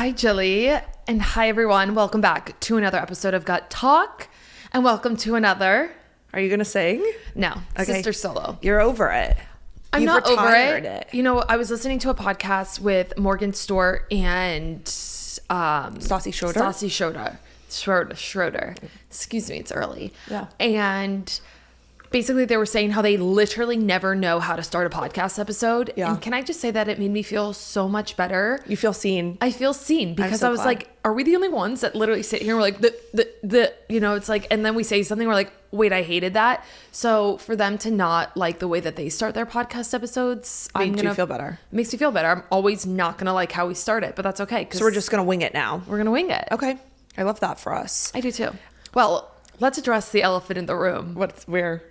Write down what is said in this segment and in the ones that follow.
Hi, Jilly, and hi, everyone. Welcome back to another episode of Gut Talk, and welcome to another... Are you going to sing? No, okay. Sister solo. You're over it. I'm not over it. You know, I was listening to a podcast with Morgan Stewart and... Stassi Schroeder? Stassi Schroeder. Excuse me, it's early. Yeah. And... basically, they were saying how they literally never know how to start a podcast episode. Yeah. And can I just say that it made me feel so much better? You feel seen. I feel seen because so I was glad. like, are we the only ones that literally sit here and we're like, you know, it's like, and then we say something, we're like, wait, I hated that. So for them to not like the way that they start their podcast episodes, Makes you feel better. Makes me feel better. I'm always not going to like how we start it, but that's okay. So we're just going to wing it now. We're going to wing it. Okay. I love that for us. I do too. Well, let's address the elephant in the room. Where?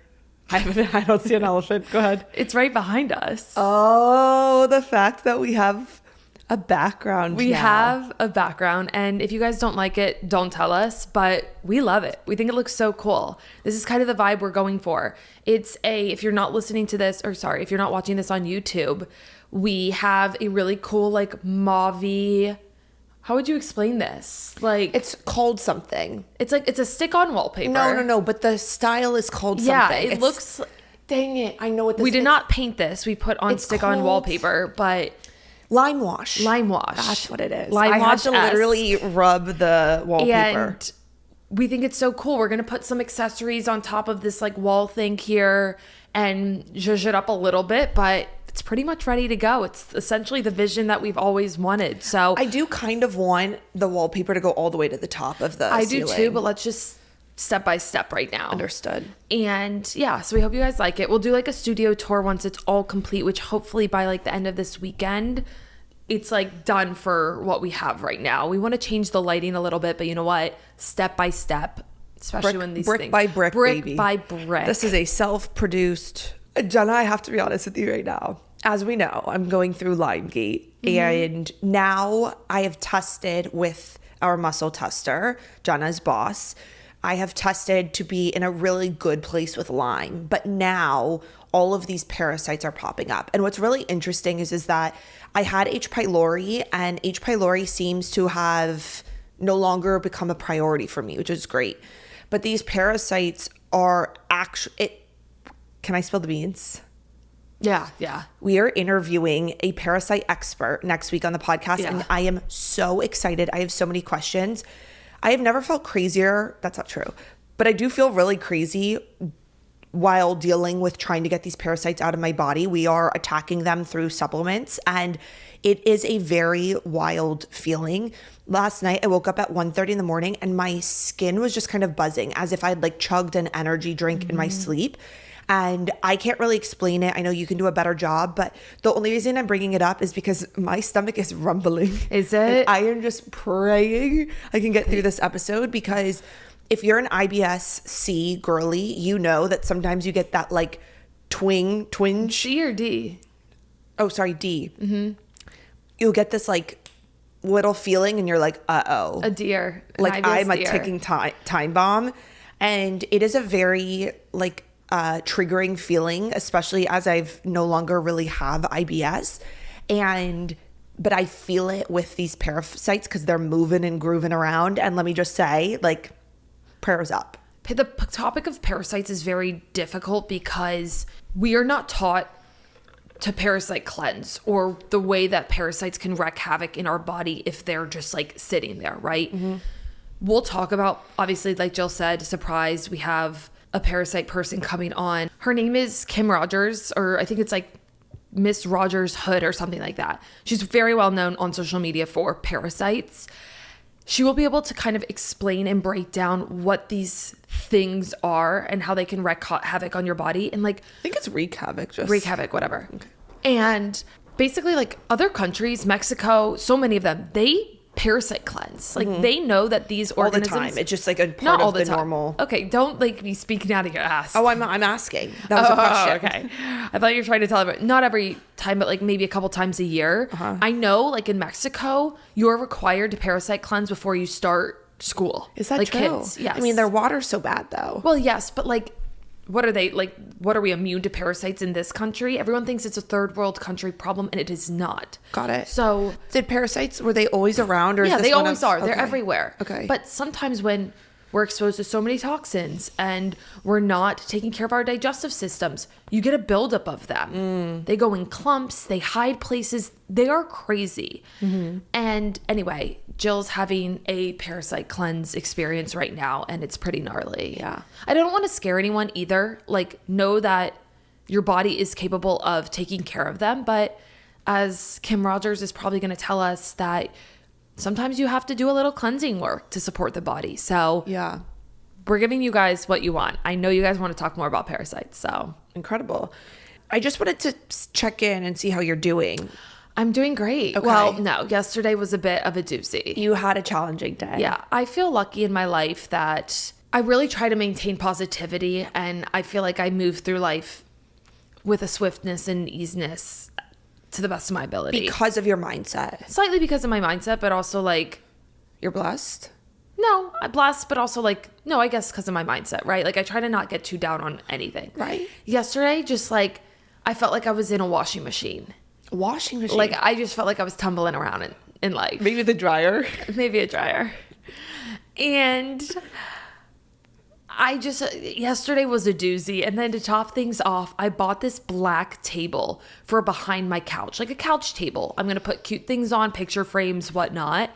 I don't see an elephant. Go ahead. It's right behind us. Oh, the fact that we have a background. We have a background, and if you guys don't like it, don't tell us, but we love it. We think it looks so cool. This is kind of the vibe we're going for. If you're not listening to this, if you're not watching this on YouTube, we have a really cool, like, mauve-y, how would you explain this? Like, It's called something. it's a stick-on wallpaper. No. But the style is called Yeah, something. it looks... Dang it. I know what this is. We did not paint this. We put on It's stick-on called- wallpaper, but... Lime wash. Lime wash. That's what it is. Lime I had wash-esque. to literally rub the wallpaper. And we think it's so cool. We're going to put some accessories on top of this like wall thing here and zhuzh it up a little bit, but it's pretty much ready to go. It's essentially the vision that we've always wanted. So I do kind of want the wallpaper to go all the way to the top of the ceiling. do too, but let's just step by step right now. Understood. And yeah, so we hope you guys like it. We'll do like a studio tour once it's all complete, which hopefully by like the end of this weekend, it's like done for what we have right now. We want to change the lighting a little bit, but you know what? Step by step, especially when these brick things... by brick, baby. by brick. This is a self-produced... Jenna, I have to be honest with you right now. As we know, I'm going through Limegate, and now I have tested with our muscle tester, Jenna's boss. I have tested to be in a really good place with Lyme, but now all of these parasites are popping up. And what's really interesting is that I had H. pylori, and H. pylori seems to have no longer become a priority for me, which is great. But these parasites are actually... Can I spill the beans? Yeah. We are interviewing a parasite expert next week on the podcast, and I am so excited. I have so many questions. I have never felt crazier. That's not true. But I do feel really crazy while dealing with trying to get these parasites out of my body. We are attacking them through supplements, and it is a very wild feeling. Last night, I woke up at 1:30 in the morning, and my skin was just kind of buzzing as if I'd like chugged an energy drink in my sleep. And I can't really explain it. I know you can do a better job, but the only reason I'm bringing it up is because my stomach is rumbling. Is it? And I am just praying I can get through this episode, because if you're an IBS-C girly, you know that sometimes you get that like twinge. C or D? Oh, sorry, D. Mm-hmm. You'll get this like little feeling and you're like, uh-oh. A deer. Like I'm a ticking time bomb. And it is a very like... triggering feeling, especially as I've no longer really have IBS. But I feel it with these parasites because they're moving and grooving around. And let me just say, like, prayers up. The topic of parasites is very difficult because we are not taught to parasite cleanse, or the way that parasites can wreak havoc in our body if they're just like sitting there, right? Mm-hmm. We'll talk about, obviously, like Jill said, surprised, we have a parasite person coming on. Her name is Kim Rogers, or I think it's like Miss Rogers Hood or something like that. She's very well known on social media for parasites. She will be able to kind of explain and break down what these things are and how they can wreak havoc on your body. And like, I think it's wreak havoc, whatever. Okay. And basically, like, other countries, Mexico, so many of them, they parasite cleanse. Like, they know that these organisms... All the time. It's just like a part not all of the time. Normal... Okay, don't like be speaking out of your ass. Oh, I'm asking. That was a question. Okay. I thought you were trying to tell everyone. Not every time, but like maybe a couple times a year. Uh-huh. I know, like in Mexico, you're required to parasite cleanse before you start school. Is that like true? Kids, yes. I mean, their water's so bad though. Well, yes, but like what are they like? What are we immune to parasites in this country? Everyone thinks it's a third world country problem, and it is not. Got it. So did parasites, were they always around, or yeah, is this they one always of- are. They're okay. everywhere. Okay. But sometimes when we're exposed to so many toxins and we're not taking care of our digestive systems, you get a buildup of them. They go in clumps, they hide places. They are crazy. And anyway, Jill's having a parasite cleanse experience right now, and it's pretty gnarly. Yeah. I don't want to scare anyone either. Like, know that your body is capable of taking care of them. But as Kim Rogers is probably going to tell us, that sometimes you have to do a little cleansing work to support the body. So Yeah. we're giving you guys what you want. I know you guys want to talk more about parasites, so Incredible. I just wanted to check in and see how you're doing. I'm doing great. Okay. Well, no, yesterday was a bit of a doozy. You had a challenging day. Yeah, I feel lucky in my life that I really try to maintain positivity, and I feel like I move through life with a swiftness and easiness to the best of my ability. Because of your mindset. Slightly because of my mindset, but also like, You're blessed. no, I'm blessed, but also like, no, I guess because of my mindset, right? Like I try to not get too down on anything. Right. Yesterday, just like, I felt like I was in a washing machine. Washing machine. Like I just felt like I was tumbling around in life. maybe the dryer. Maybe a dryer. And yesterday was a doozy. And then to top things off, I bought this black table for behind my couch, like a couch table. I'm going to put cute things on, picture frames, whatnot.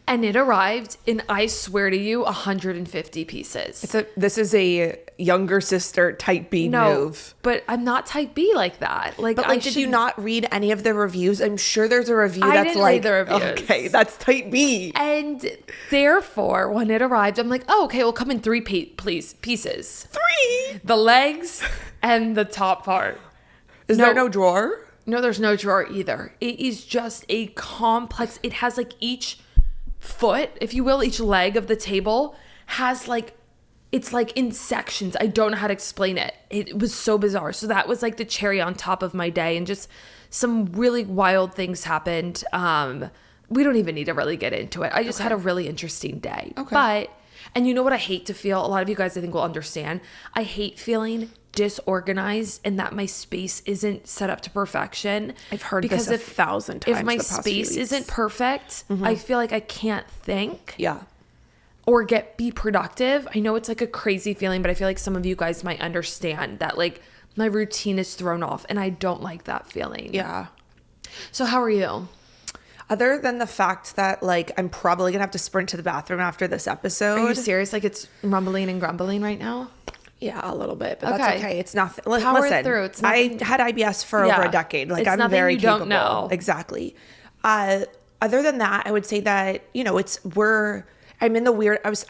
And it arrived in, I swear to you, 150 pieces. This is a younger sister type B move. But I'm not type B like that. Like, But like, did you not read any of the reviews? I'm sure there's a review I that's didn't like, read the reviews. okay, that's type B. And therefore, when it arrived, I'm like, oh, okay, it'll come in three pieces. 3. The legs and the top part. Is there no drawer? No, there's no drawer either. It is just a complex. It has like each foot, if you will, each leg of the table has like, it's like in sections. I don't know how to explain it. It was so bizarre. So that was like the cherry on top of my day, and just some really wild things happened. We don't even need to really get into it. I just had a really interesting day. Okay. But, and you know what I hate to feel? A lot of you guys I think will understand. I hate feeling disorganized and that my space isn't set up to perfection. I've heard because this 1,000 times. if my the past few space weeks. isn't perfect, I feel like I can't think Yeah. or be productive. I know it's like a crazy feeling, but I feel like some of you guys might understand that like my routine is thrown off, and I don't like that feeling. Yeah. So how are you? Other than the fact that like I'm probably gonna have to sprint to the bathroom after this episode. Are you serious? Like it's rumbling and grumbling right now? Yeah, a little bit, but that's okay. It's nothing. Power Listen, through. It's I nothing- had IBS for over a decade. Like It's I'm nothing very you don't capable. know. Exactly. Other than that, I would say that, you know, I'm in the weird, I was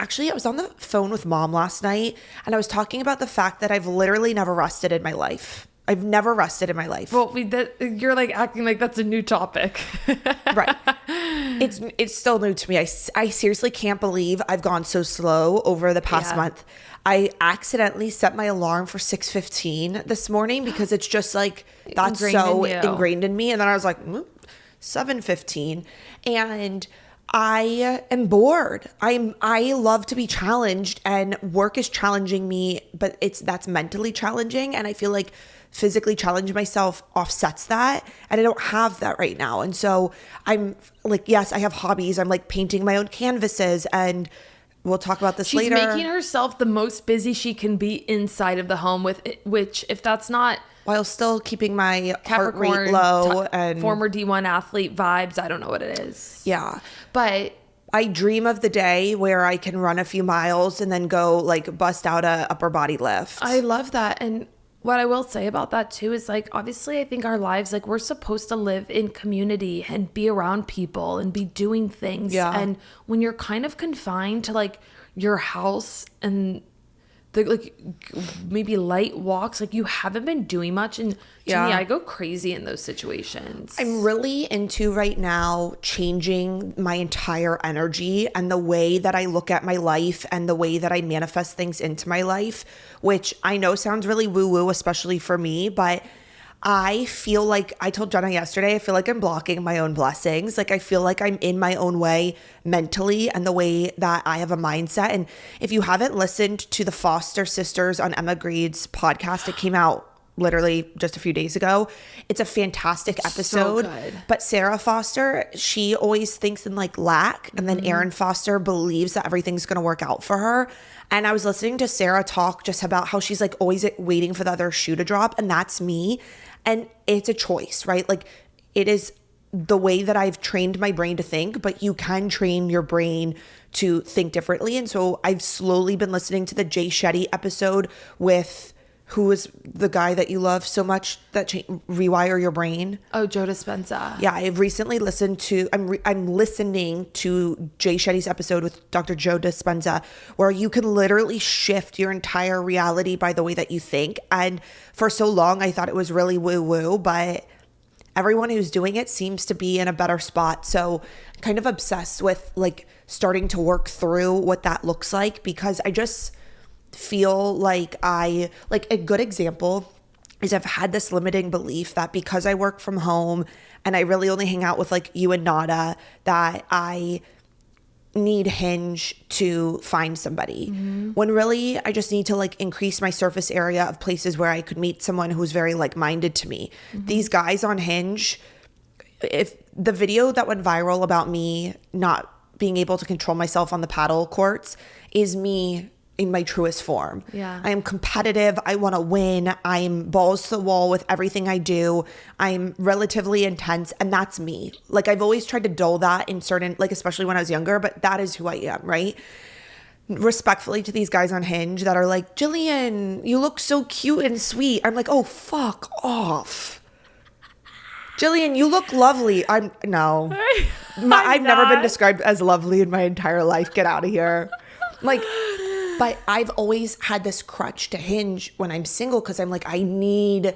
on the phone with Mom last night, and I was talking about the fact that I've literally never rested in my life. I've never rested in my life. Well, you're like acting like that's a new topic. Right. It's still new to me. I seriously can't believe I've gone so slow over the past month. I accidentally set my alarm for 6:15 this morning because it's just like, that's ingrained in me. And then I was like, 7:15. And I am bored. I love to be challenged, and work is challenging me, but that's mentally challenging. And I feel like physically challenging myself offsets that, and I don't have that right now. And so I'm like, yes, I have hobbies. I'm like painting my own canvases, and we'll talk about this later. She's making herself the most busy she can be inside of the home, which if that's not while still keeping my heart Capricorn rate low and former D1 athlete vibes, I don't know what it is. Yeah. But I dream of the day where I can run a few miles and then go like bust out a upper body lift. I love that. And what I will say about that too is like, obviously I think our lives, like we're supposed to live in community and be around people and be doing things. Yeah. And when you're kind of confined to like your house and like maybe light walks, like you haven't been doing much. And to me, I go crazy in those situations. I'm really into right now changing my entire energy and the way that I look at my life and the way that I manifest things into my life, which I know sounds really woo-woo, especially for me, but I feel like, I told Jenna yesterday, I feel like I'm blocking my own blessings. Like I feel like I'm in my own way mentally and the way that I have a mindset. And if you haven't listened to the Foster Sisters on Emma Greed's podcast, it came out literally just a few days ago. It's a fantastic episode. So good. But Sarah Foster, she always thinks in like lack, and then Erin Foster believes that everything's going to work out for her. And I was listening to Sarah talk just about how she's like always waiting for the other shoe to drop, and that's me. And it's a choice, right? Like it is the way that I've trained my brain to think, but you can train your brain to think differently. And so I've slowly been listening to the Jay Shetty episode with, who is the guy that you love so much, that Rewire Your Brain. Oh, Joe Dispenza. Yeah, I've recently listened to, I'm listening to Jay Shetty's episode with Dr. Joe Dispenza, where you can literally shift your entire reality by the way that you think. And for so long, I thought it was really woo-woo, but everyone who's doing it seems to be in a better spot. So I'm kind of obsessed with like starting to work through what that looks like, because I just feel like a good example is I've had this limiting belief that because I work from home and I really only hang out with like you and Nada, that I need Hinge to find somebody, when really I just need to like increase my surface area of places where I could meet someone who's very like-minded to me. These guys on Hinge, if the video that went viral about me not being able to control myself on the paddle courts is me in my truest form. Yeah. I am competitive. I want to win. I'm balls to the wall with everything I do. I'm relatively intense, and that's me. Like I've always tried to dull that in certain, like especially when I was younger, but that is who I am, right? Respectfully to these guys on Hinge that are like, Jillian, you look so cute and sweet. I'm like, oh, fuck off. Jillian, you look lovely. I've never been described as lovely in my entire life. Get out of here. Like, but I've always had this crutch to Hinge when I'm single, because I'm like, I need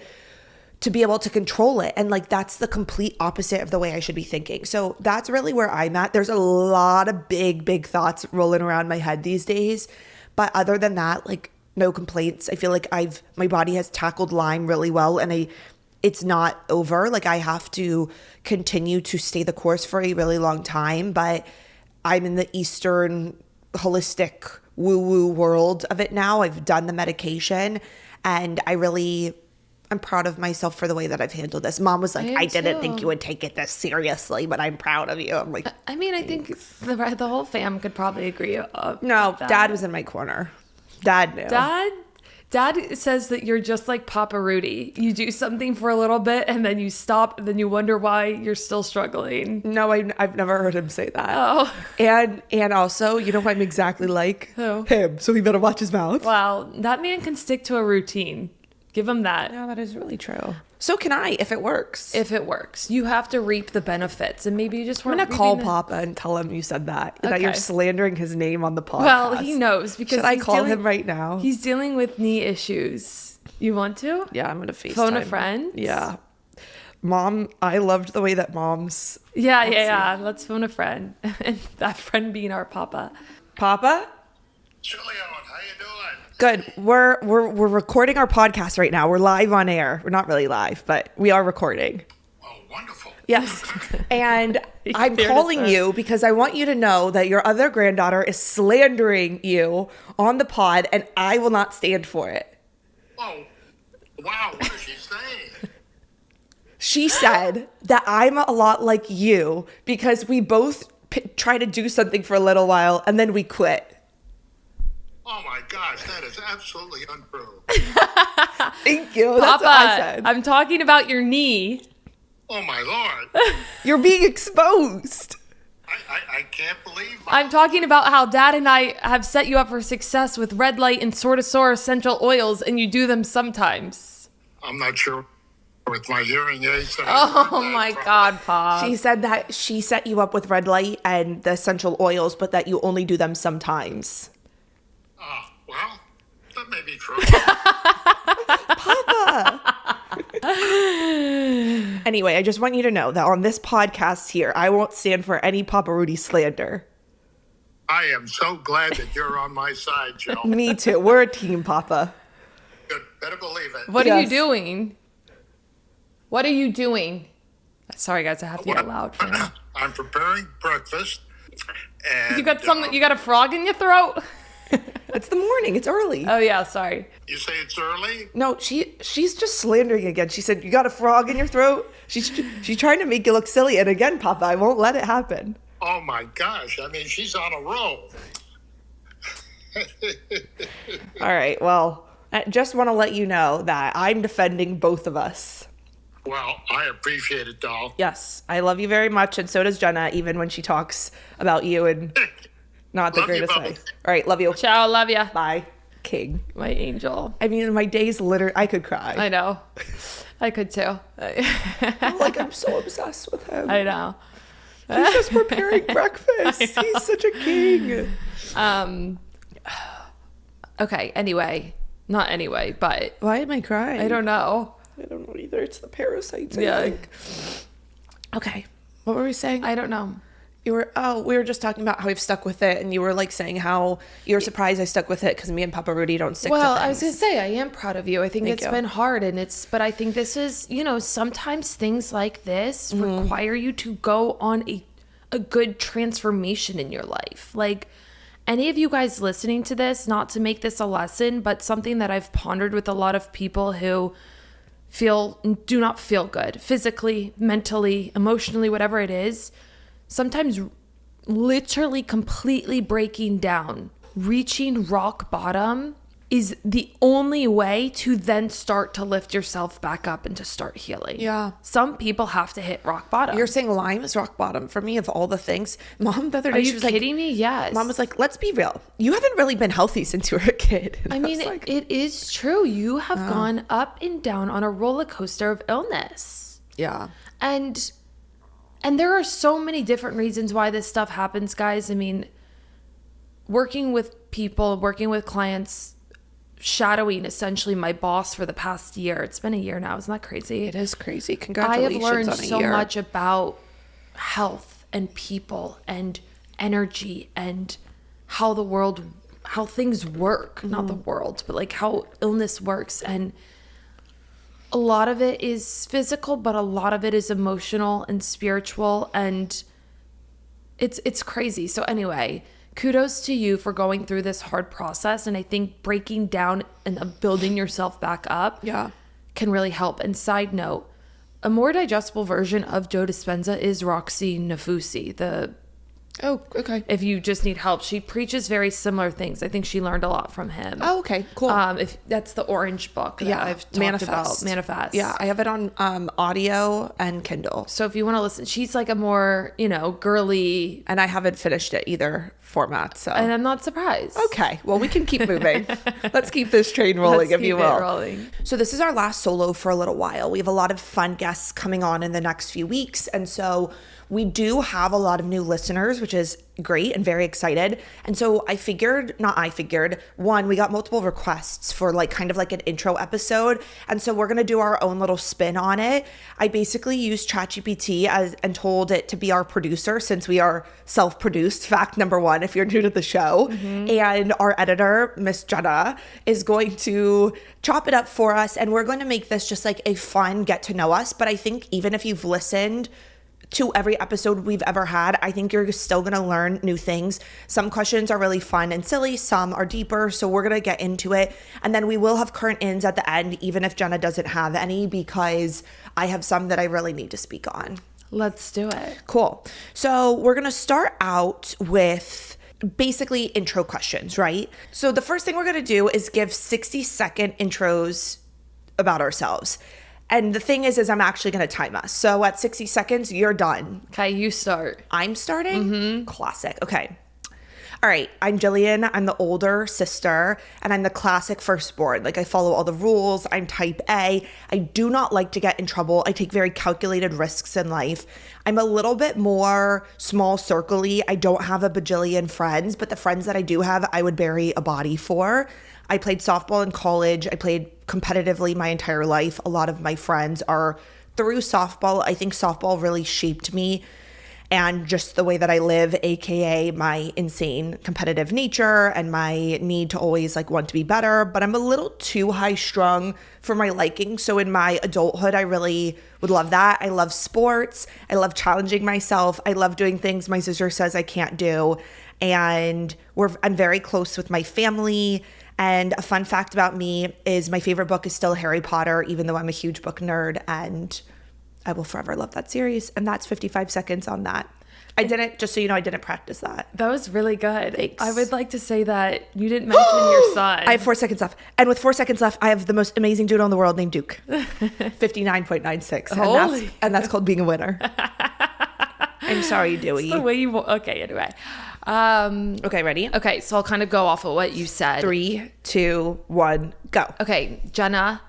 to be able to control it. And like, that's the complete opposite of the way I should be thinking. So that's really where I'm at. There's a lot of big thoughts rolling around my head these days. But other than that, like no complaints. I feel like my body has tackled Lyme really well, and it's not over. Like I have to continue to stay the course for a really long time, but I'm in the Eastern holistic woo-woo world of it now. I've done the medication, and I'm proud of myself for the way that I've handled this. Mom was like, I didn't think you would take it this seriously, but I'm proud of you. I'm like, I mean, I think the whole fam could probably agree. No, Dad was in my corner. Dad knew. Dad says that you're just like Papa Rudy. You do something for a little bit and then you stop, and then you wonder why you're still struggling. No, I've never heard him say that. Oh. And also, you know who I'm exactly like? Who? Him. So he better watch his mouth. Wow, that man can stick to a routine. Give him that. Yeah, that is really true. So can I, if it works. If it works. You have to reap the benefits, and maybe you just want to call Papa and tell him you said that. Okay. That you're slandering his name on the podcast. Well, he knows, because should I call him right now? He's dealing with knee issues. You want to? Yeah, I'm going to FaceTime. Phone a friend? Yeah. Mom, I loved the way that moms... Yeah. Let's phone a friend. And that friend being our Papa. Papa? Julian, how you doing? Good. We're recording our podcast right now. We're live on air. We're not really live, but we are recording. Oh, wonderful. Yes. And I'm calling you because I want you to know that your other granddaughter is slandering you on the pod, and I will not stand for it. Oh, wow. What is she saying? She said that I'm a lot like you because we both try to do something for a little while and then we quit. Oh my gosh, that is absolutely untrue. Thank you. Papa, that's what I said. I'm talking about your knee. Oh my Lord. You're being exposed. I can't believe I'm talking about how Dad and I have set you up for success with red light and Sortasaur essential oils, and you do them sometimes. I'm not sure with my hearing aids. Oh my God, Pop. She said that she set you up with red light and the essential oils, but that you only do them sometimes. Oh, well, that may be true. Papa. Anyway, I just want you to know that on this podcast here, I won't stand for any Papa Rudy slander. I am so glad that you're on my side, Jill. Me too. We're a team, Papa. Good. Better believe it. What are you Yes. doing? What are you doing? Sorry, guys, I have to get loud for him. I'm preparing breakfast. And, You got you got a frog in your throat? It's the morning. It's early. Oh, yeah, sorry. You say it's early? No, she's just slandering again. She said, you got a frog in your throat? She's trying to make you look silly. And again, Papa, I won't let it happen. Oh my gosh. I mean, she's on a roll. All right. Well, I just want to let you know that I'm defending both of us. Well, I appreciate it, doll. Yes, I love you very much. And so does Jenna, even when she talks about you and not the Love you, greatest Bubba. way. All right. Love you. Ciao, love ya. Bye. King. My angel. I mean, my days literally, I could cry. I know. I could too. I'm so obsessed with him. I know. He's just preparing breakfast. He's such a king. Okay, anyway. Not anyway, but Why am I crying? I don't know. I don't know either. It's the parasites, I Yeah. think. Okay. What were we saying? I don't know. We were just talking about how we've stuck with it, and you were like saying how you were surprised I stuck with it because me and Papa Rudy don't stick to Well, things. I was going to say, I am proud of you. I think Thank it's you. been hard but I think this is, sometimes things like this Mm-hmm. require you to go on a good transformation in your life. Like any of you guys listening to this, not to make this a lesson, but something that I've pondered with a lot of people who do not feel good physically, mentally, emotionally, whatever it is. Sometimes literally completely breaking down, reaching rock bottom is the only way to then start to lift yourself back up and to start healing. Yeah. Some people have to hit rock bottom. You're saying Lyme is rock bottom for me of all the things. Mom, the other day, Are she you was kidding me? Yes. Mom was like, let's be real. You haven't really been healthy since you were a kid. And I mean, was like, it is true. You have gone up and down on a roller coaster of illness. yeah. And there are so many different reasons why this stuff happens, guys. I mean, working with people, working with clients, shadowing essentially my boss for the past year. It's been a year now. Isn't that crazy? It is crazy. I Congratulations have learned on a so year. much about health and people and energy and how things work. Not the world, but like how illness works. And a lot of it is physical, but a lot of it is emotional and spiritual, and it's crazy. So anyway, kudos to you for going through this hard process, and I think breaking down and building yourself back up can really help. And side note, a more digestible version of Joe Dispenza is Roxy Nafusi. Oh, okay. If you just need help, she preaches very similar things. I think she learned a lot from him. Oh, okay. Cool. If that's the orange book that I've talked about, Manifest. Yeah, I have it on audio and Kindle. So if you want to listen, she's like a more, girly, And I haven't finished it either format. So and I'm not surprised. okay. Well, we can keep moving. Let's keep this train rolling, Let's if you keep it will. rolling. So this is our last solo for a little while. We have a lot of fun guests coming on in the next few weeks. And so we do have a lot of new listeners, which is great and very excited. And so one, we got multiple requests for kind of an intro episode. And so we're going to do our own little spin on it. I basically used ChatGPT and told it to be our producer, since we are self-produced. Fact number one, if you're new to the show. And our editor, Miss Jenna, is going to chop it up for us. And we're going to make this just a fun get to know us. But I think even if you've listened to every episode we've ever had, I think you're still going to learn new things. Some questions are really fun and silly, some are deeper, so we're going to get into it. And then we will have current ins at the end, even if Jenna doesn't have any, because I have some that I really need to speak on. Let's do it. Cool. So we're going to start out with basically intro questions, right? So the first thing we're going to do is give 60-second intros about ourselves. And the thing is I'm actually going to time us. So at 60 seconds, you're done. Okay, you start. I'm starting? Classic. Okay. All right. I'm Jillian. I'm the older sister, and I'm the classic firstborn. I follow all the rules. I'm type A. I do not like to get in trouble. I take very calculated risks in life. I'm a little bit more small circle-y. I don't have a bajillion friends, but the friends that I do have, I would bury a body for. I played softball in college. I played competitively my entire life. A lot of my friends are through softball. I think softball really shaped me. and just the way that I live, aka my insane competitive nature and my need to always like want to be better, but I'm a little too high strung for my liking. So in my adulthood, I really would love that. I love sports. I love challenging myself. I love doing things my sister says I can't do. And I'm very close with my family. And a fun fact about me is my favorite book is still Harry Potter, even though I'm a huge book nerd, and I will forever love that series. And that's 55 seconds on that. Just so you know, I didn't practice that. That was really good. Thanks. I would like to say that you didn't mention your son. I have 4 seconds left. And with 4 seconds left, I have the most amazing dude in the world named Duke. 59.96. And that's called being a winner. I'm sorry, Dewey. It's the way you... Okay, anyway. Okay, ready? Okay, so I'll kind of go off of what you said. 3, 2, 1, go. Okay, Jenna,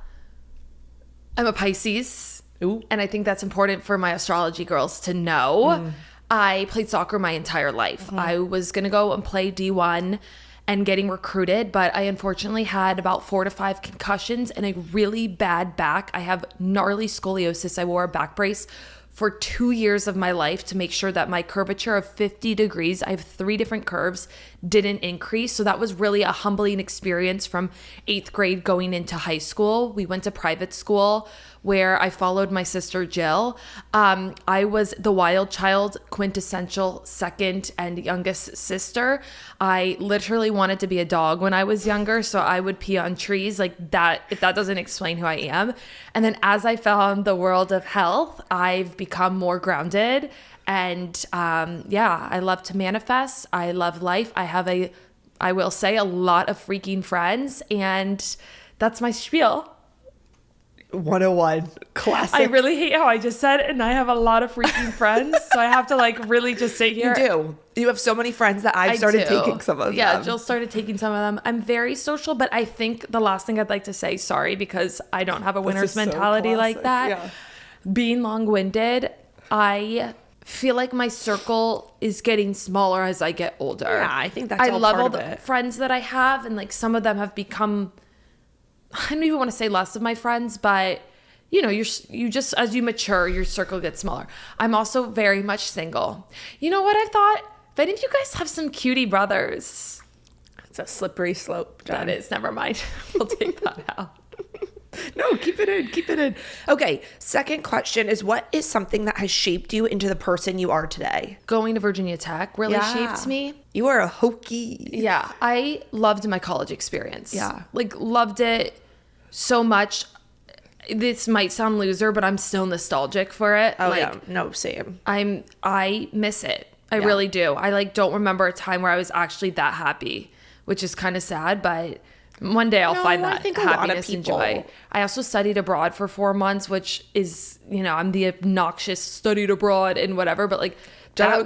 I'm a Pisces. Ooh. And I think that's important for my astrology girls to know. I played soccer my entire life. I was going to go and play D1 and getting recruited, but I unfortunately had about 4 to 5 concussions and a really bad back. I have gnarly scoliosis. I wore a back brace for 2 years of my life to make sure that my curvature of 50 degrees, I have 3 different curves, didn't increase. So that was really a humbling experience from 8th grade going into high school. We went to private school where I followed my sister Jill. I was the wild child, quintessential second and youngest sister. I literally wanted to be a dog when I was younger, so I would pee on trees like that, if that doesn't explain who I am. And then as I found the world of health, I've become more grounded. And I love to manifest. I love life. I will say, a lot of freaking friends, and that's my spiel. 101 classic. I really hate how I just said, and I have a lot of freaking friends, so I have to like really just sit here. You do. You have so many friends that I've started taking some of them. Yeah, Jill started taking some of them. I'm very social, but I think the last thing I'd like to say, sorry, because I don't have a winner's mentality like that. Yeah. Being long-winded, I feel like my circle is getting smaller as I get older. Yeah, I think that's I all love part all of the it. friends that I have, and like some of them have become, I don't even want to say less of my friends, but you know, you just, as you mature, your circle gets smaller. I'm also very much single. You know what I thought? If any of you guys have some cutie brothers. It's a slippery slope, Jen. That is, never mind. We'll take that out. No, keep it in. Keep it in. Okay, second question is, what is something that has shaped you into the person you are today? Going to Virginia Tech really shaped me. You are a hokey. Yeah, I loved my college experience. Yeah. Like, loved it so much. This might sound loser, but I'm still nostalgic for it. Oh, like, yeah. No, same. I miss it. I really do. I like don't remember a time where I was actually that happy, which is kind of sad, but one day I'll find that happiness and joy. I also studied abroad for 4 months, which is, you know, I'm the obnoxious studied abroad and whatever, but like Jenna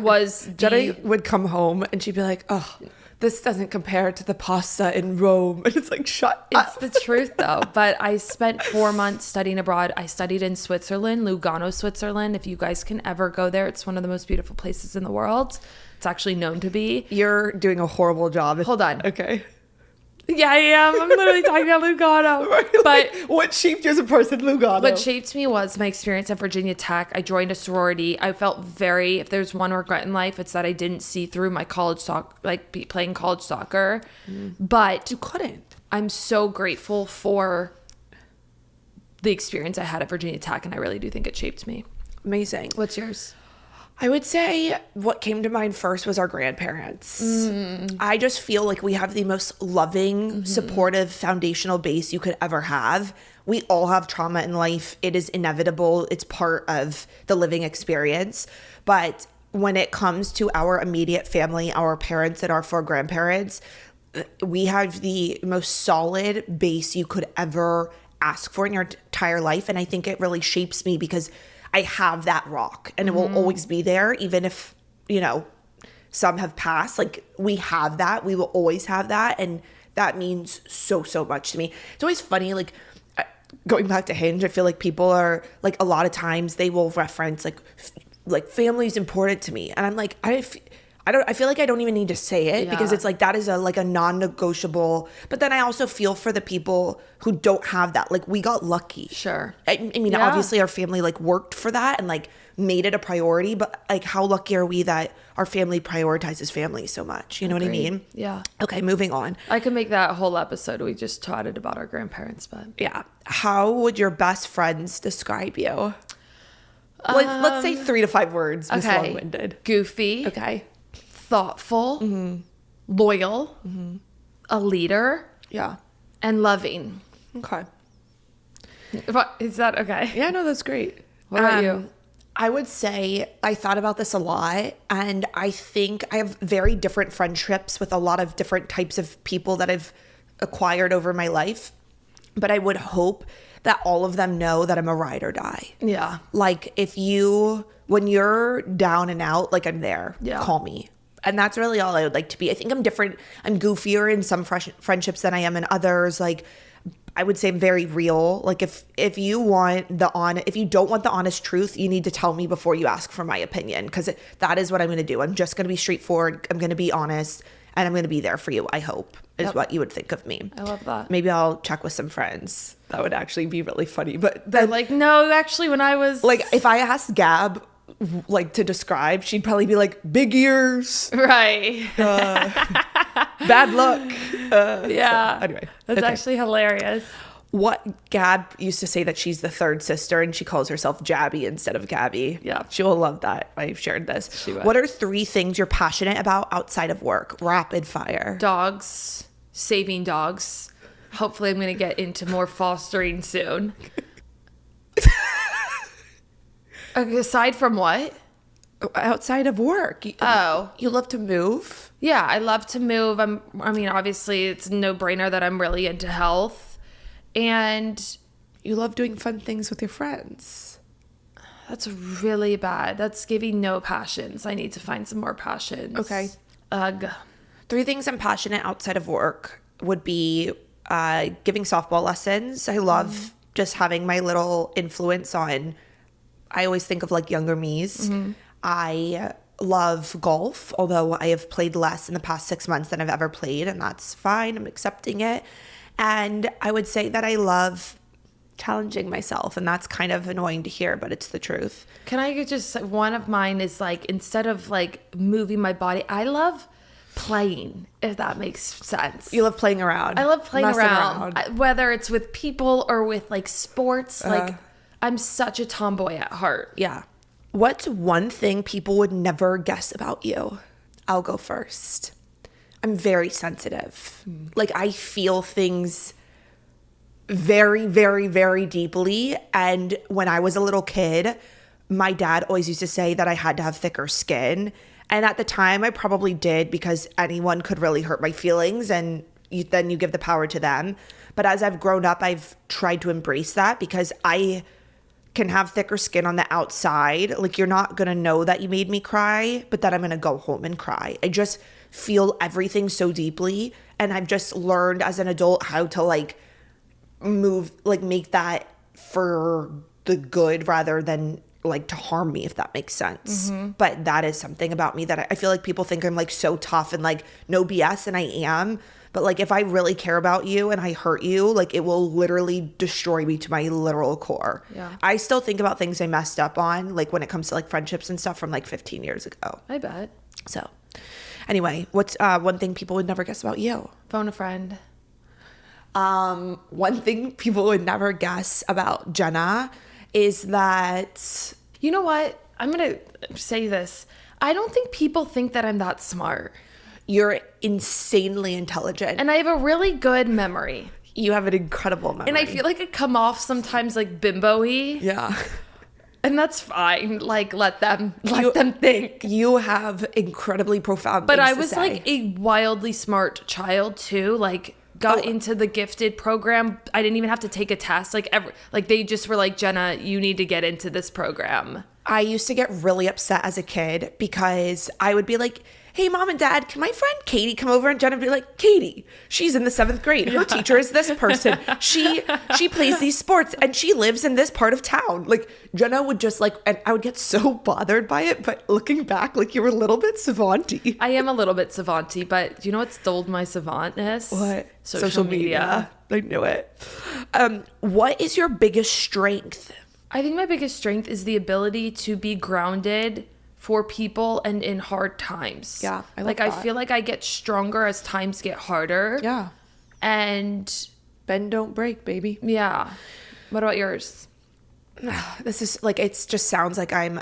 would come home and she'd be like, oh, this doesn't compare to the pasta in Rome. And it's like, shut up. It's the truth though. But I spent 4 months studying abroad. I studied in Switzerland, Lugano, Switzerland. If you guys can ever go there, it's one of the most beautiful places in the world. It's actually known to be. You're doing a horrible job. Hold on. Okay. Yeah, I am. I'm literally talking about Lugano. Right, But like, what shaped you as a person, Lugano? what shaped me was my experience at Virginia Tech. I joined a sorority. I felt if there's one regret in life, it's that I didn't see through my college soccer, playing college soccer. But you couldn't. I'm so grateful for the experience I had at Virginia Tech, and I really do think it shaped me. Amazing. What's yours? I would say what came to mind first was our grandparents. I just feel like we have the most loving, supportive, foundational base you could ever have. We all have trauma in life. It is inevitable. It's part of the living experience. But when it comes to our immediate family, our parents and our 4 grandparents, we have the most solid base you could ever ask for in your entire life. And I think it really shapes me because I have that rock and it will always be there, even if, you know, some have passed. Like, we have that. We will always have that. And that means so, so much to me. It's always funny, like, going back to Hinge, I feel like people are, like, a lot of times they will reference, like family is important to me. And I'm like, I feel like I don't even need to say it because it's like, that is a non-negotiable. But then I also feel for the people who don't have that. Like, we got lucky. Sure. I mean, obviously our family like worked for that and like made it a priority, but like how lucky are we that our family prioritizes family so much? You know what I mean? Yeah. Okay, moving on. I could make that whole episode. We just chatted about our grandparents, but Yeah. How would your best friends describe you? Let's say 3 to 5 words. Miss okay. Long-winded. Goofy. Okay. Thoughtful. Loyal. A leader. Yeah. And loving. Okay. Is that okay? Yeah, no, that's great. What about you? I would say I thought about this a lot, and I think I have very different friendships with a lot of different types of people that I've acquired over my life. But I would hope that all of them know that I'm a ride or die. Yeah. Like when you're down and out, like I'm there, call me. And that's really all I would like to be. I think I'm different. I'm goofier in some friendships than I am in others. Like I would say I'm very real. Like if you don't want the honest truth, you need to tell me before you ask for my opinion, because that is what I'm going to do. I'm just going to be straightforward. I'm going to be honest, and I'm going to be there for you. I hope is what you would think of me. I love that. Maybe I'll check with some friends. That would actually be really funny. But They're like, no, actually, when I was like, if I asked Gab like to describe, she'd probably be like big ears, right, bad luck. Yeah. So, anyway, that's actually hilarious. What Gab used to say that she's the third sister and she calls herself Jabby instead of Gabby. Yeah. She will love that. I've shared this. She would. What are 3 things you're passionate about outside of work? Rapid fire. Dogs, saving dogs. Hopefully I'm going to get into more fostering soon. Aside from what? Outside of work. You love to move? Yeah, I love to move. Obviously it's a no-brainer that I'm really into health. And you love doing fun things with your friends. That's really bad. That's giving no passions. I need to find some more passions. Okay. Ugh. 3 things I'm passionate outside of work would be giving softball lessons. I love just having my little influence on, I always think of like younger me's. I love golf, although I have played less in the past 6 months than I've ever played, and that's fine. I'm accepting it. And I would say that I love challenging myself, and that's kind of annoying to hear, but it's the truth. Can I just, one of mine is like, instead of like moving my body, I love playing, if that makes sense. You love playing around. I love playing around. Whether it's with people or with like sports. Like I'm such a tomboy at heart. Yeah. What's one thing people would never guess about you? I'll go first. I'm very sensitive. Like I feel things very, very, very deeply. And when I was a little kid, my dad always used to say that I had to have thicker skin. And at the time I probably did, because anyone could really hurt my feelings, and then you give the power to them. But as I've grown up, I've tried to embrace that, because I can have thicker skin on the outside. Like you're not going to know that you made me cry, but then I'm going to go home and cry. I just feel everything so deeply, and I've just learned as an adult how to like move, like make that for the good rather than like to harm me, if that makes sense. But that is something about me that I feel like people think I'm like so tough and like no BS, and I am. But like if I really care about you and I hurt you, like it will literally destroy me to my literal core. Yeah. I still think about things I messed up on, like when it comes to like friendships and stuff from like 15 years ago. I bet. So anyway, what's one thing people would never guess about you? Phone a friend. One thing people would never guess about Jenna is that... You know what? I'm going to say this. I don't think people think that I'm that smart. You're insanely intelligent. And I have a really good memory. You have an incredible memory. And I feel like I come off sometimes like bimbo-y. Yeah. And that's fine. Like, let them think. You have incredibly profound But things I to was say. like a wildly smart child too. Like, got into the gifted program. I didn't even have to take a test. Like they just were like, Jenna, you need to get into this program. I used to get really upset as a kid because I would be like, hey, mom and dad, can my friend Katie come over? And Jenna would be like, Katie, she's in the 7th grade. Her teacher is this person. She plays these sports and she lives in this part of town. Like Jenna would just like, and I would get so bothered by it. But looking back, like you were a little bit savant-y. I am a little bit savant-y, but do you know what's dulled my savantness? What? Social media. I knew it. What is your biggest strength? I think my biggest strength is the ability to be grounded for people and in hard times. Yeah, I love like I that. feel like I get stronger as times get harder. Yeah. And Bend, don't break, baby. yeah. What about yours? This is like, it just sounds like I'm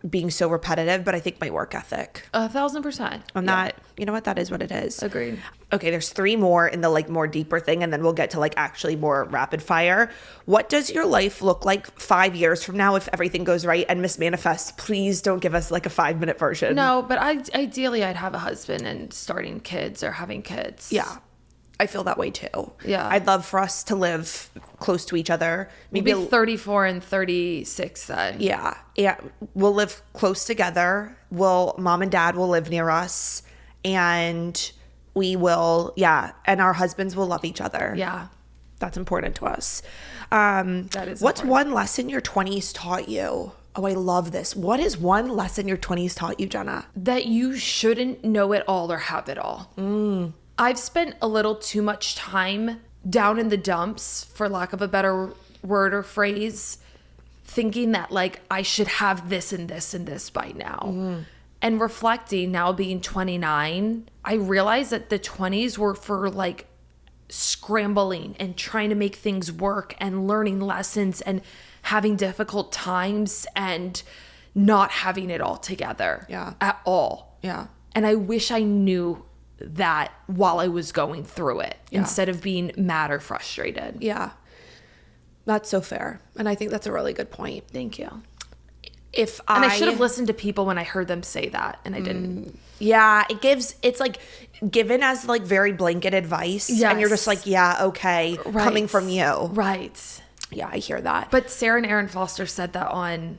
being so repetitive, but I think my work ethic. 1,000%. I'm not, you know what? That is what it is. Agreed. Okay, there's 3 more in the like more deeper thing, and then we'll get to like actually more rapid fire. What does your life look like 5 years from now if everything goes right? And Miss Manifest, please don't give us like a 5-minute version. No, but ideally I'd have a husband and starting kids or having kids. Yeah. I feel that way too. Yeah. I'd love for us to live close to each other. Maybe 34 and 36 then. Yeah. Yeah. We'll live close together. Mom and dad will live near us, and we will, and our husbands will love each other. Yeah. That's important to us. That is What's important. one lesson your 20s taught you? Oh, I love this. What is one lesson your 20s taught you, Jenna? That you shouldn't know it all or have it all. I've spent a little too much time down in the dumps, for lack of a better word or phrase, thinking that like I should have this and this and this by now. And reflecting now, being 29, I realized that the 20s were for like scrambling and trying to make things work and learning lessons and having difficult times and not having it all together at all. Yeah. And I wish I knew that while I was going through it instead of being mad or frustrated. Yeah. That's so fair. And I think that's a really good point. Thank you. And I should have listened to people when I heard them say that, and I didn't. Yeah, it's like given as like very blanket advice. Yes. And you're just like, yeah, okay, Right. coming from you. Right. Yeah, I hear that. But Sarah and Aaron Foster said that on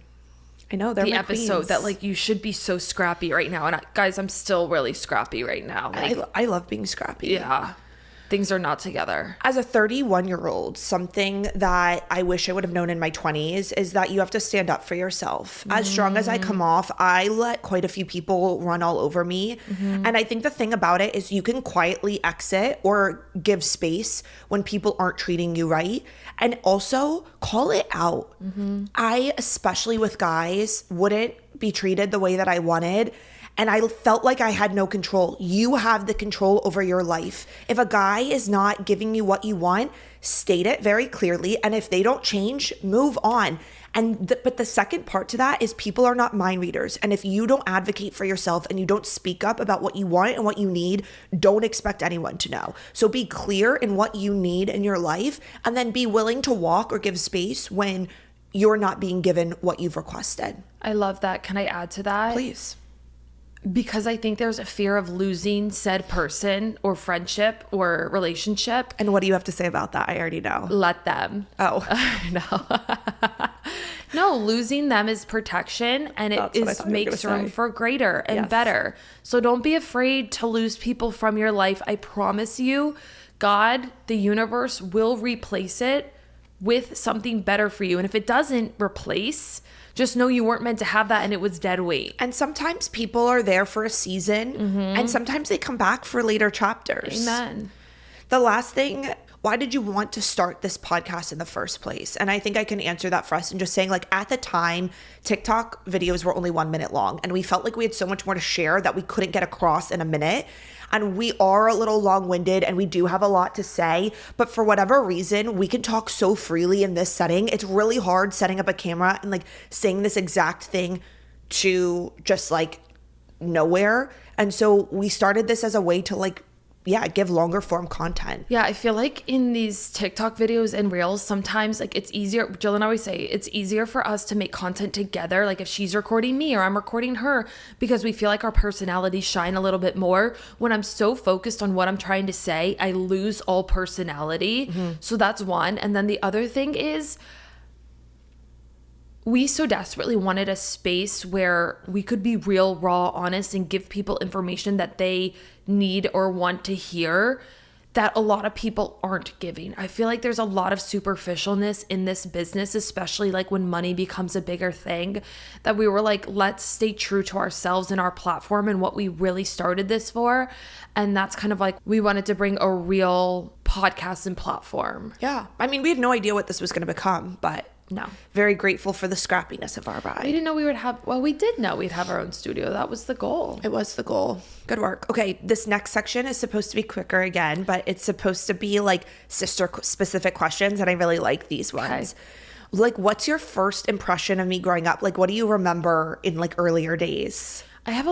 I know they're the my episode queens. that like you should be so scrappy right now. And guys, I'm still really scrappy right now. Like, I love being scrappy. yeah, things are not together. As a 31-year-old, something that I wish I would have known in my 20s is that you have to stand up for yourself. As strong as I come off, I let quite a few people run all over me. And I think the thing about it is you can quietly exit or give space when people aren't treating you right. And also call it out. I, especially with guys, wouldn't be treated the way that I wanted. And I felt like I had no control. You have the control over your life. If a guy is not giving you what you want, state it very clearly. And if they don't change, move on. But the second part to that is people are not mind readers. And if you don't advocate for yourself and you don't speak up about what you want and what you need, don't expect anyone to know. So be clear in what you need in your life, and then be willing to walk or give space when you're not being given what you've requested. I love that. Can I add to that? Please. Because I think there's a fear of losing said person or friendship or relationship. And what do you have to say about that? I already know. Let them. Oh. No, losing them is protection, and That's what I thought you were makes gonna room say. for greater and Yes. better. So don't be afraid to lose people from your life. I promise you, God, the universe will replace it with something better for you. And if it doesn't replace, just know you weren't meant to have that and it was dead weight. And sometimes people are there for a season, and sometimes they come back for later chapters. Amen. The last thing, why did you want to start this podcast in the first place? And I think I can answer that for us in just saying, like, at the time, TikTok videos were only 1 minute long, and we felt like we had so much more to share that we couldn't get across in a minute. And we are a little long-winded, and we do have a lot to say, but for whatever reason, we can talk so freely in this setting. It's really hard setting up a camera and like saying this exact thing to just like nowhere. And so we started this as a way to like, give longer form content. Yeah, I feel like in these TikTok videos and reels, sometimes like it's easier. Jill and I always say it's easier for us to make content together. Like if she's recording me or I'm recording her, because we feel like our personalities shine a little bit more. When I'm so focused on what I'm trying to say, I lose all personality. So that's one. And then the other thing is, we so desperately wanted a space where we could be real, raw, honest, and give people information that they need or want to hear that a lot of people aren't giving. I feel like there's a lot of superficialness in this business, especially like when money becomes a bigger thing, that we were like, let's stay true to ourselves and our platform and what we really started this for. And that's kind of like, we wanted to bring a real podcast and platform. Yeah. I mean, we had no idea what this was going to become, but No. Very grateful for the scrappiness of our We vibe. didn't know we would have, well, we did know we'd have our own studio. That was the goal. It was the goal. Good work. Okay, this next section is supposed to be quicker again, but it's supposed to be like sister specific questions, and I really like these ones. Like, what's your first impression of me growing up? Like, what do you remember in like earlier days? I have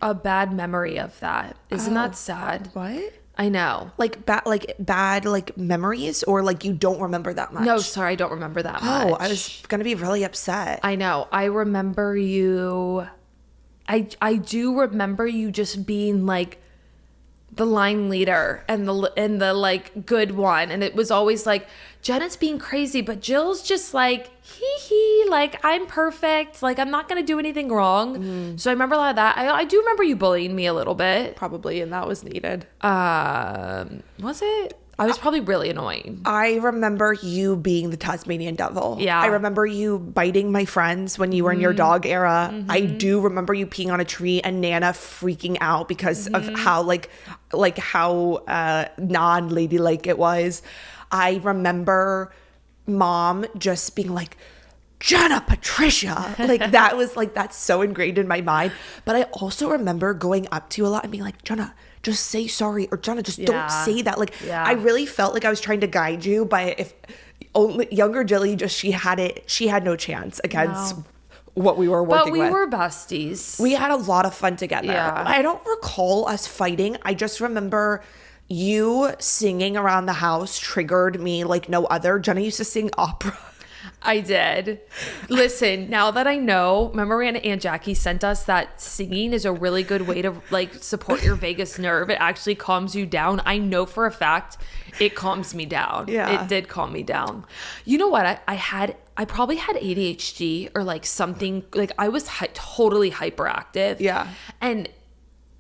a bad memory of that. Isn't that sad? What? I know. Like bad like memories, or like you don't remember that much? No, sorry, I don't remember that much. Oh, I was gonna be really upset. I know. I remember you. I do remember you just being like the line leader and the like good one, and it was always like Jenna's being crazy, but Jill's just like hee, like I'm perfect, like I'm not gonna do anything wrong. So I remember a lot of that. I do remember you bullying me a little bit. Probably, and that was needed. Was it? I was probably really annoying. I remember you being the Tasmanian devil. Yeah. I remember you biting my friends when you were in your dog era. I do remember you peeing on a tree and Nana freaking out because of how how non-ladylike it was. I remember Mom just being like, Jenna, Patricia. Like that was like, that's so ingrained in my mind. But I also remember going up to you a lot and being like, Jenna, just say sorry, or Jenna, just don't say that. Like I really felt like I was trying to guide you, but if only younger Jilly, just she had no chance against what we were working with. But we were besties. We had a lot of fun together. Yeah. I don't recall us fighting. I just remember you singing around the house triggered me like no other. Jenna used to sing opera. I did. Listen, now that I know, remember when Aunt Jackie sent us that singing is a really good way to like support your vagus nerve. It actually calms you down. I know for a fact it calms me down. Yeah. It did calm me down. You know what? I probably had ADHD or like something, like I was totally hyperactive. Yeah. And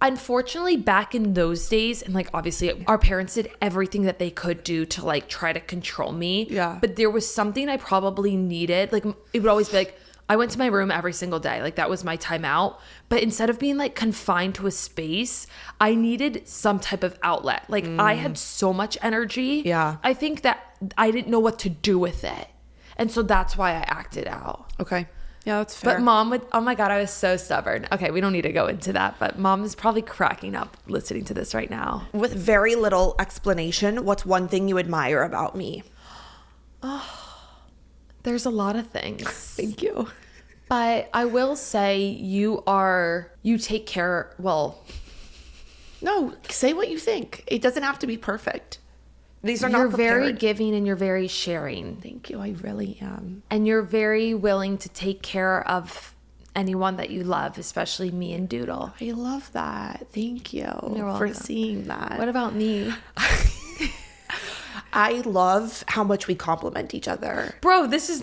unfortunately, back in those days, and like obviously our parents did everything that they could do to like try to control me. Yeah. But there was something I probably needed. Like it would always be like, I went to my room every single day. Like that was my time out. But instead of being like confined to a space, I needed some type of outlet. Like I had so much energy. Yeah. I think that I didn't know what to do with it. And so that's why I acted out. Okay. Yeah, that's fair. But Mom would, oh my God, I was so stubborn. Okay, we don't need to go into that, but Mom is probably cracking up listening to this right now. With very little explanation, what's one thing you admire about me? There's a lot of things. Thank you. But I will say you take care, well. No, say what you think. It doesn't have to be perfect. These are You're not very prepared. giving and you're very sharing. Thank you. I really am. And you're very willing to take care of anyone that you love, especially me and Doodle. I love that. Thank you You're for welcome. seeing that. What about me? I love how much we compliment each other. Bro, this is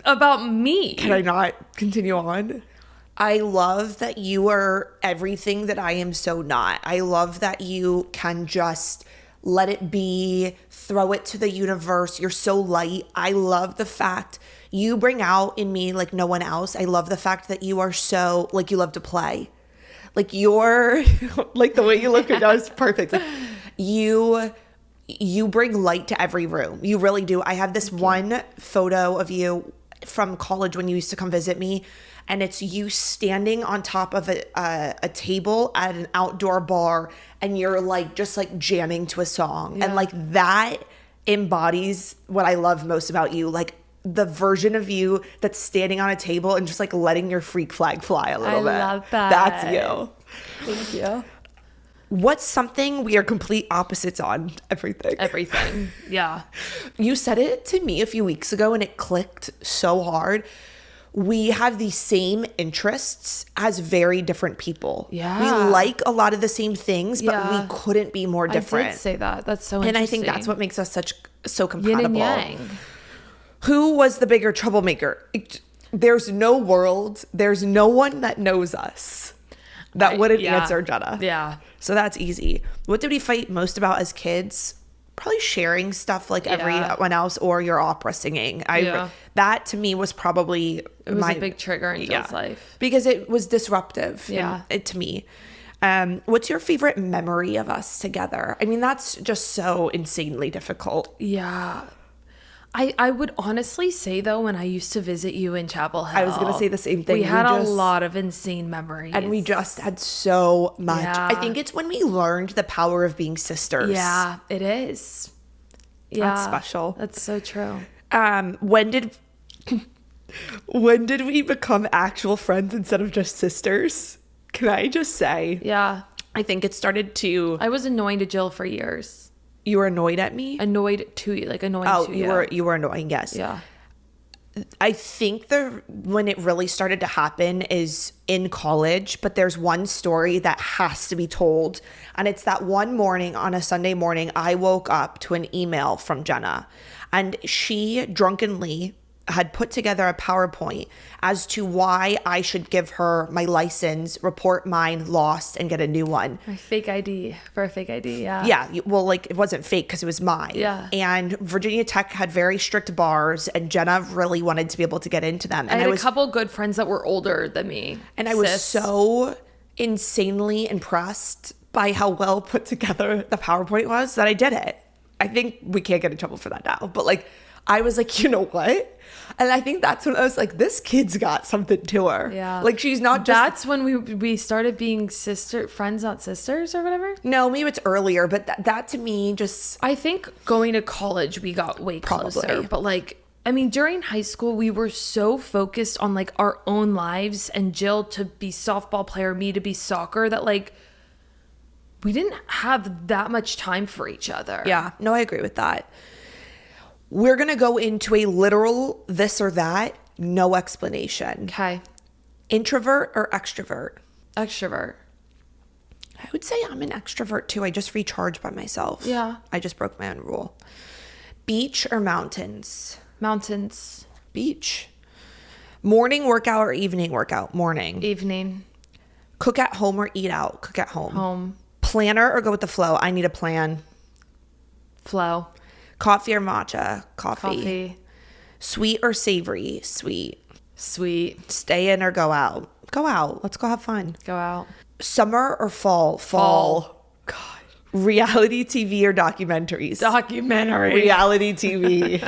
about me. Can I not continue on? I love that you are everything that I am so not. I love that you can just let it be, throw it to the universe. You're so light. I love the fact you bring out in me like no one else. I love the fact that you are so, like, you love to play. Like you're, like the way you look at us, perfect. Like, you bring light to every room. You really do. I have this one photo of you from college when you used to come visit me, and it's you standing on top of a table at an outdoor bar, and you're like just like jamming to a song. And like that embodies what I love most about you. Like the version of you that's standing on a table and just like letting your freak flag fly a little bit. I love that. That's you. Thank you. What's something we are complete opposites on? Everything. Yeah. You said it to me a few weeks ago and it clicked so hard. We have the same interests as very different people. Yeah. We like a lot of the same things, but Yeah. we couldn't be more different. I did say that. That's so And interesting. I think that's what makes us so Yin compatible. and yang. Who was the bigger troublemaker? There's no world. There's no one that knows us that wouldn't answer Jenna. Yeah. So that's easy. What did we fight most about as kids? Probably sharing stuff like everyone else, or your opera singing. That to me was probably It was a big trigger in Jill's life. because it was disruptive. Yeah. To me. What's your favorite memory of us together? I mean, that's just so insanely difficult. Yeah. I would honestly say, though, when I used to visit you in Chapel Hill, I was going to say the same thing. We had a lot of insane memories. And we just had so much. Yeah. I think it's when we learned the power of being sisters. Yeah, it is. Yeah. That's special. That's so true. When did we become actual friends instead of just sisters? Can I just say? Yeah. I think it started to... I was annoying to Jill for years. You were annoyed at me? Annoying to you. You were annoying, yes. Yeah. I think when it really started to happen is in college, but there's one story that has to be told. And it's that one morning on a Sunday morning, I woke up to an email from Jenna, and she drunkenly had put together a PowerPoint as to why I should give her my license, report mine lost, and get a new one. For a fake ID, yeah. Yeah, well, like, it wasn't fake because it was mine. Yeah. And Virginia Tech had very strict bars, and Jenna really wanted to be able to get into them. And I had a couple good friends that were older than me. And I was so insanely impressed by how well put together the PowerPoint was that I did it. I think we can't get in trouble for that now, but like, I was like, you know what? And I think that's when I was like, this kid's got something to her. Yeah. Like, she's not just... That's when we started being friends, not sisters or whatever? No, maybe it's earlier, but that to me just... I think going to college, we got way closer. Probably. But like, I mean, during high school, we were so focused on like our own lives, and Jill to be softball player, me to be soccer, that like, we didn't have that much time for each other. Yeah, no, I agree with that. We're going to go into a literal this or that, no explanation. Okay. Introvert or extrovert? Extrovert. I would say I'm an extrovert too. I just recharge by myself. Yeah. I just broke my own rule. Beach or mountains? Mountains. Beach. Morning workout or evening workout? Morning. Evening. Cook at home or eat out? Cook at home. Home. Planner or go with the flow? I need a plan. Flow. Coffee or matcha? Coffee. Sweet or savory? Sweet. Sweet. Stay in or go out? Go out. Let's go have fun. Go out. Summer or fall? Fall. God. Reality TV or documentaries? Documentary. Reality TV.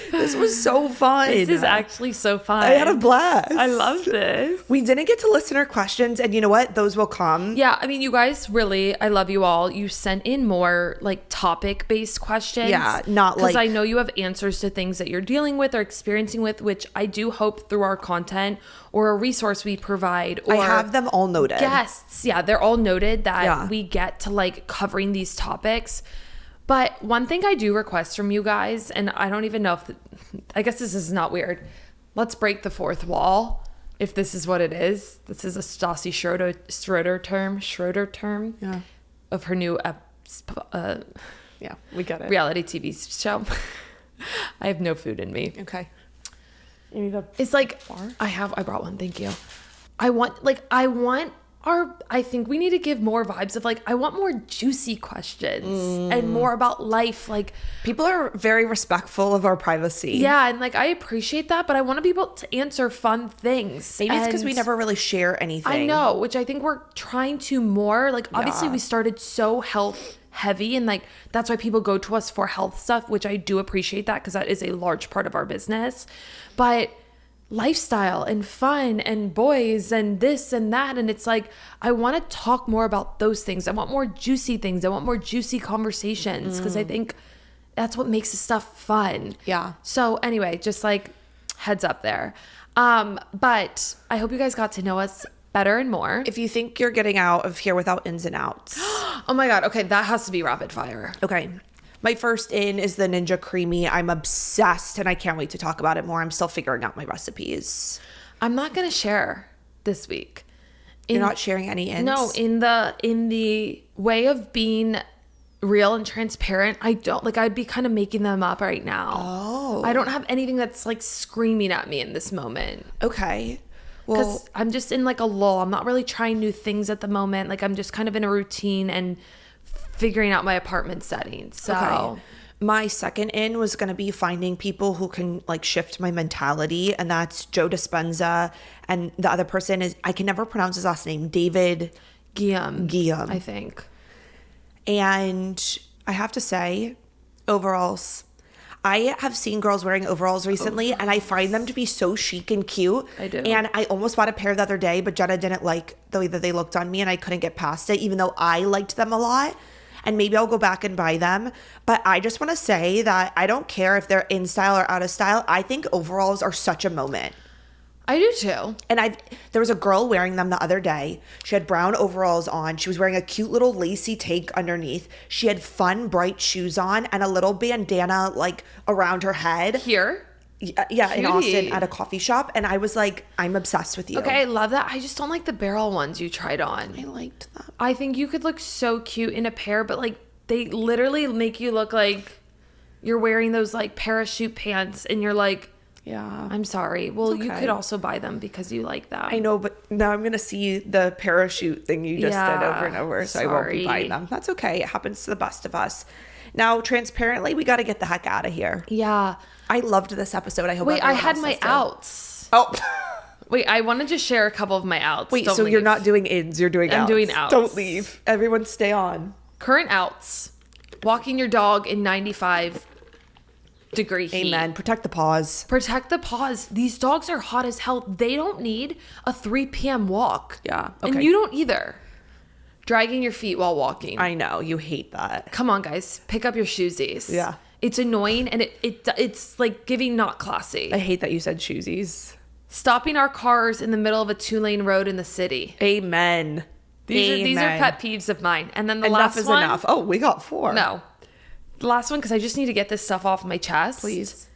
This was so fun. This is actually so fun. I had a blast. I love this. We didn't get to listener questions, and you know what? Those will come. Yeah, I mean, you guys really, I love you all. You sent in more like topic-based questions. Yeah, not like... Because I know you have answers to things that you're dealing with or experiencing with, which I do hope through our content or a resource we provide. Or I have them all noted. Guests. Yeah, they're all noted that Yeah. we get to like covering these topics. But one thing I do request from you guys, and I don't even know if, I guess this is not weird. Let's break the fourth wall, if this is what it is. This is a Stassi Schroeder term Yeah. of her new Yeah, we got it. reality TV show. I have no food in me. Okay. It's like, I brought one, thank you. I think we need to give more vibes of like, I want more juicy questions and more about life. Like, People are very respectful of our privacy. yeah, and like I appreciate that, but I want to be able to answer fun things. Maybe it's because we And never really share anything. I know, which I think we're trying to more. Like, obviously, Yeah. we started so health heavy, and like that's why people go to us for health stuff, which I do appreciate that because that is a large part of our business. But lifestyle and fun and boys and this and that, and it's like I want to talk more about those things. I want more juicy things. I want more juicy conversations because I think that's what makes this stuff fun. Yeah. So anyway, just like heads up there. But I hope you guys got to know us better and more. If you think you're getting out of here without ins and outs. Oh my God. Okay. That has to be rapid fire. Okay. My first in is the Ninja Creamy. I'm obsessed and I can't wait to talk about it more. I'm still figuring out my recipes. I'm not going to share this week. You're not sharing any ins? No, in the way of being real and transparent, I don't like, I'd be kind of making them up right now. Oh. I don't have anything that's like screaming at me in this moment. Okay. Well, Because I'm just in like a lull. I'm not really trying new things at the moment. Like I'm just kind of in a routine and figuring out my apartment setting. So okay. My second in was going to be finding people who can like shift my mentality. And that's Joe Dispenza. And the other person is, I can never pronounce his last name, David Guillaume, I think. And I have to say, overalls, I have seen girls wearing overalls recently, and I find them to be so chic and cute. I do. And I almost bought a pair the other day, but Jenna didn't like the way that they looked on me, and I couldn't get past it, even though I liked them a lot. And maybe I'll go back and buy them. But I just want to say that I don't care if they're in style or out of style. I think overalls are such a moment. I do too. And there was a girl wearing them the other day. She had brown overalls on. She was wearing a cute little lacy tank underneath. She had fun, bright shoes on and a little bandana like around her head. Here? Yeah, in Austin at a coffee shop. And I was like, I'm obsessed with you. Okay, I love that. I just don't like the barrel ones you tried on. I liked them. I think you could look so cute in a pair, but like they literally make you look like you're wearing those like parachute pants and you're like, yeah, I'm sorry. Well, okay. you could also buy them because you like that. I know, but now I'm going to see the parachute thing you just did over and over, so I won't be buying them. That's okay. It happens to the best of us. Now, transparently, we got to get the heck out of here. Yeah. I loved this episode. I hope Wait, I everyone had else my does too. outs. Oh. Wait, I want to just share a couple of my outs. Wait, Don't so leave. you're not doing ins, you're doing outs. I'm doing outs. Don't leave. Everyone stay on. Current outs. Walking your dog in 95-degree heat. Amen. Protect the paws. Protect the paws. These dogs are hot as hell. They don't need a 3 p.m. walk. Yeah, okay. And you don't either. Dragging your feet while walking. I know. You hate that. Come on, guys. Pick up your shoesies. Yeah. It's annoying and it's like giving not classy. I hate that you said shoesies. Stopping our cars in the middle of a 2-lane road in the city. Amen. These are pet peeves of mine. And then the Enough last is one. enough. Oh, we got 4. No. The last one, because I just need to get this stuff off my chest. Please.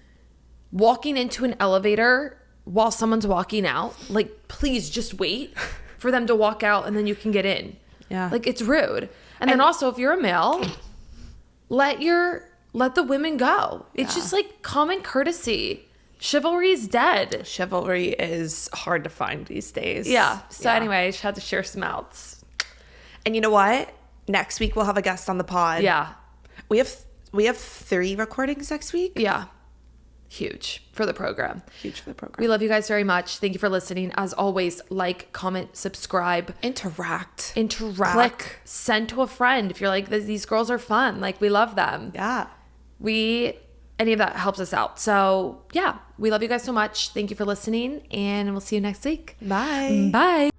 Walking into an elevator while someone's walking out. Like, please just wait for them to walk out and then you can get in. Yeah. Like, it's rude. And then also, if you're a male, let the women go. It's just like common courtesy. Chivalry is dead. Chivalry is hard to find these days. Yeah. So anyway, I just had to share some outs. And you know what? Next week we'll have a guest on the pod. Yeah. We have 3 recordings next week. Yeah. Huge for the program. Huge for the program. We love you guys very much. Thank you for listening. As always, like, comment, subscribe. Interact. Click. Send to a friend. If you're like, these girls are fun. Like, we love them. Yeah. Any of that helps us out. So, yeah, we love you guys so much. Thank you for listening, and we'll see you next week. Bye. Bye.